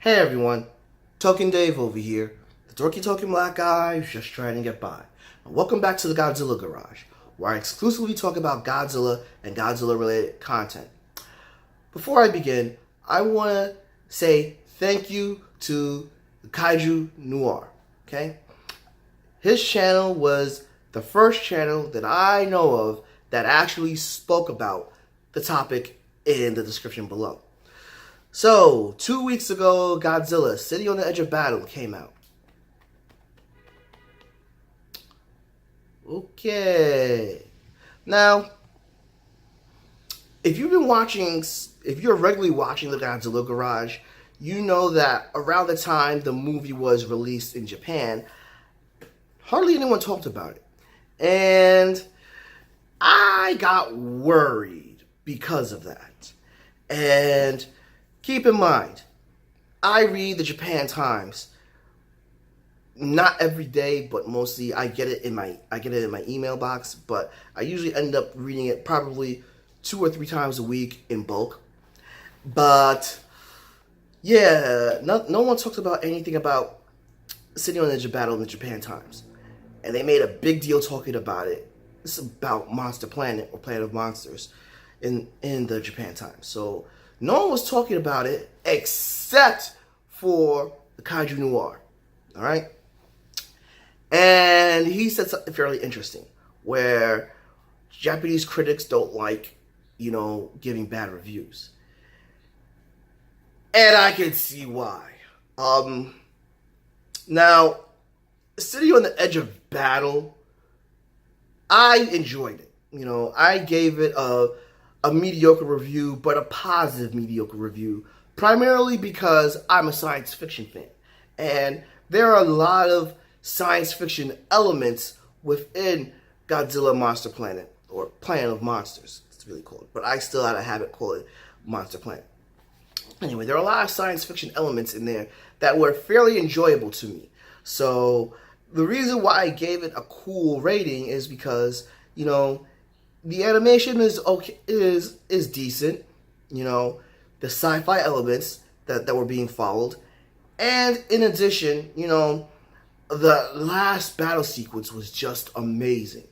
Hey everyone, Token Dave over here, the dorky token black guy who's just trying to get by. And welcome back to the Godzilla Garage, where I exclusively talk about Godzilla and Godzilla related content. Before I begin, I want to say thank you to KaijuNoir, okay? His channel was the first channel that I know of that actually spoke about the topic in the description below. So, 2 weeks ago, Godzilla, City on the Edge of Battle, came out. Okay. Now, if you're regularly watching the Godzilla Garage, you know that around the time the movie was released in Japan, hardly anyone talked about it. And I got worried because of that. And keep in mind, I read the Japan Times not every day, but mostly I get it in my email box, but I usually end up reading it probably 2 or 3 times a week in bulk. But yeah, no one talks about anything about City on the Edge of Battle in the Japan Times. And they made a big deal talking about it. It's about Monster Planet or Planet of Monsters in the Japan Times. So no one was talking about it except for the KaijuNoir. All right? And he said something fairly interesting where Japanese critics don't like, giving bad reviews. And I can see why. Now, City on the Edge of Battle, I enjoyed it. I gave it a mediocre review, but a positive mediocre review, primarily because I'm a science fiction fan. And there are a lot of science fiction elements within Godzilla Monster Planet, or Planet of Monsters, it's really called. But I still had a habit calling it Monster Planet. Anyway, there are a lot of science fiction elements in there that were fairly enjoyable to me. So the reason why I gave it a cool rating is because, the animation is okay, is decent. The sci-fi elements that were being followed. And in addition, the last battle sequence was just amazing.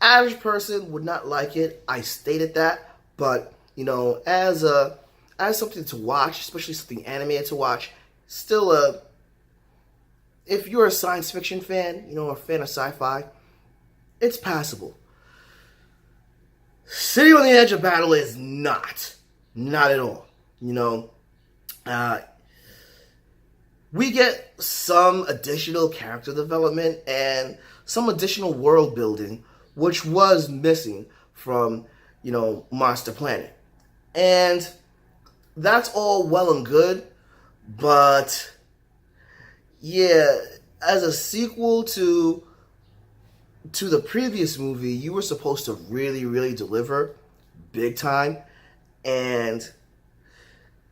Average person would not like it. I stated that, but as something to watch, especially something animated to watch, still if you're a science fiction fan, a fan of sci-fi, it's passable. City on the Edge of Battle is not at all. We get some additional character development and some additional world building, which was missing from, Monster Planet. And that's all well and good, but yeah, as a sequel to the previous movie, you were supposed to really, really deliver big time. And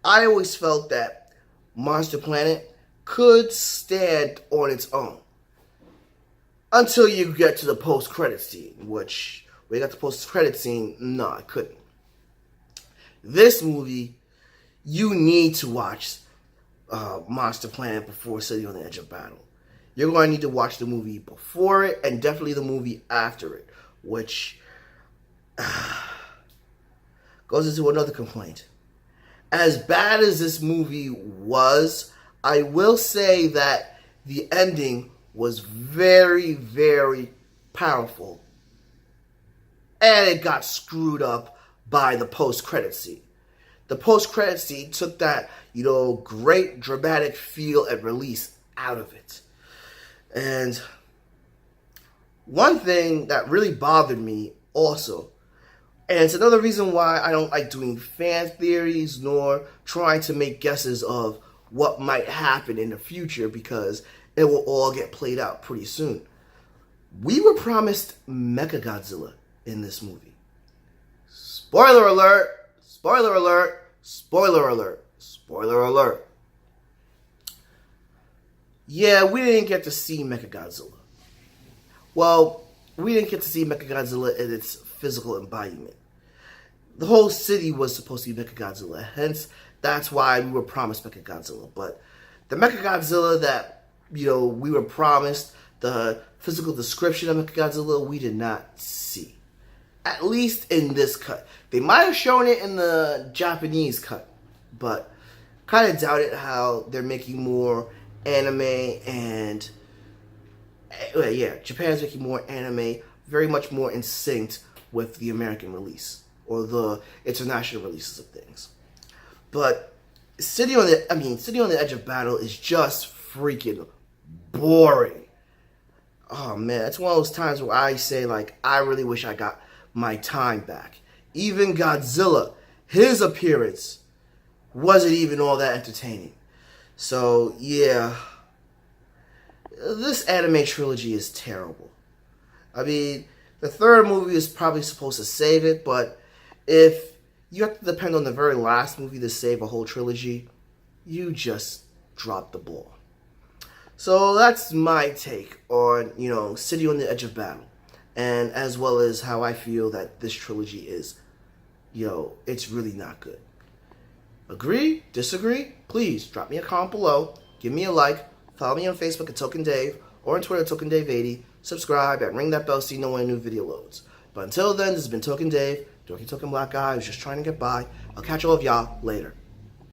I always felt that Monster Planet could stand on its own until you get to the post-credit scene, which when you got the post-credit scene, no, I couldn't. This movie, you need to watch Monster Planet before City on the Edge of Battle. You're going to need to watch the movie before it and definitely the movie after it, which goes into another complaint. As bad as this movie was, I will say that the ending was very, very powerful. And it got screwed up by the post-credit scene. The post-credit scene took that, great dramatic feel and release out of it. And one thing that really bothered me also, and it's another reason why I don't like doing fan theories nor trying to make guesses of what might happen in the future, because it will all get played out pretty soon. We were promised Mechagodzilla in this movie. Spoiler alert! Spoiler alert! Spoiler alert! Spoiler alert! Yeah, we didn't get to see Mechagodzilla. Well, we didn't get to see Mechagodzilla in its physical embodiment. The whole city was supposed to be Mechagodzilla, hence That's why we were promised Mechagodzilla. But the Mechagodzilla that, we were promised, the physical description of Mechagodzilla, we did not see. At least in this cut. They might have shown it in the Japanese cut, but kind of doubt it how they're making more anime and... yeah, Japan's making more anime, very much more in sync with the American release or the international releases of things. But City on the Edge of Battle is just freaking boring. Oh man, it's one of those times where I say, like, I really wish I got my time back. Even Godzilla, his appearance wasn't even all that entertaining. So yeah, this anime trilogy is terrible. I mean, the third movie is probably supposed to save it, but if you have to depend on the very last movie to save a whole trilogy, you just dropped the ball. So that's my take on, City on the Edge of Battle. And as well as how I feel that this trilogy is, it's really not good. Agree? Disagree? Please drop me a comment below. Give me a like. Follow me on Facebook at Token Dave or on Twitter at Token Dave 80. Subscribe and ring that bell so you know when a new video loads. But until then, this has been Token Dave, Dorky Token Black Guy who's just trying to get by. I'll catch all of y'all later.